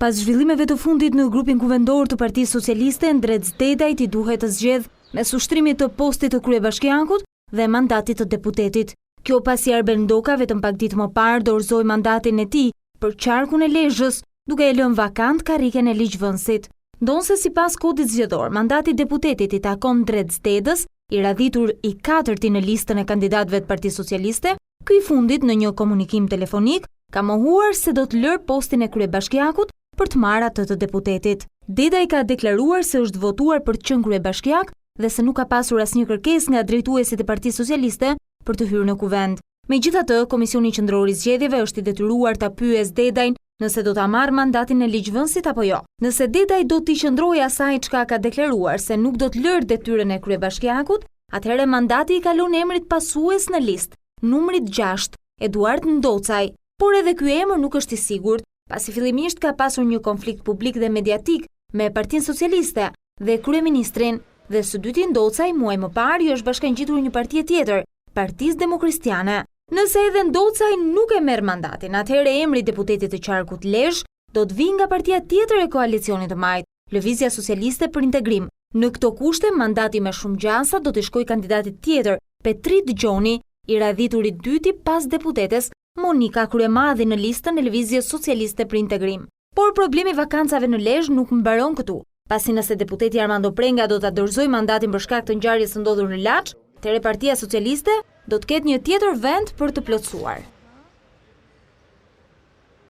Pas zhvillimeve të fundit në grupin kuvendor të Partisë Socialiste, Ndrec Dedajt i duhet të zgjedh mes ushtrimit të postit të kryebashkiakut dhe mandatit të deputetit. Kjo pasi Arben Doka vetëm pak ditë më parë dorëzoi mandatin e tij për qarkun e Lezhës, duke e lënë vakant karriken e ligjvënësit. Ndonse sipas kodit zgjedhor, mandati i deputetit i takon Ndrec Dedës, i radhitur i katërti në listën e kandidatëve të Partisë Socialiste, ky i fundit në një komunikim telefonik ka mohuar se do të lërë postin e kryebashkiakut për të marrë atë të deputetit. Dedaj ka deklaruar se është votuar për të qenë kryebashkiak dhe se nuk ka pasur asnjë kërkesë nga drejtuesit e Partisë Socialiste për të hyrë në kuvend. Megjithatë, Komisioni Qendror i Zgjedhjeve është i detyruar ta pyesë Dedajn nëse do ta marrë mandatin e ligjvënësit apo jo. Nëse Dedaj do t'i qëndrojë asaj çka ka deklaruar se nuk do të lërë detyrën e kryebashkiakut, atëherë mandati i kalon emrit pasues në listë, numrit 6, Eduard Ndocaj. Por edhe ky emër nuk është i sigurt, pasi fillimisht ka pasur një konflikt publik dhe mediatik me Partinë Socialiste dhe kryeministrin, dhe së dyti Ndocaj muaj më parë i është bashkangjitur një parti tjetër, Partisë Demokratiane. Nëse edhe Ndocaj nuk e merr mandatin, atëherë emri i deputetit të qarkut Lezhë do të vijë nga partia tjetër e koalicionit të majt, Lëvizja Socialiste për Integrim. Në këto kushte, mandati me shumë gjasa do të shkojë kandidatit tjetër, Petrit Gjoni, i radhitur i dyti pas deputetes Monika Kryemadhi në listën e Lëvizjes Socialiste për Integrim. Por problemi vakancave në Lezhë nuk mbaron këtu. Pasi nëse deputeti Armando Prenga do ta dorëzojë mandatin për shkak të ngjarjes së ndodhur në Laç, atëherë Partia Socialiste do të ketë një tjetër vend për të plotësuar.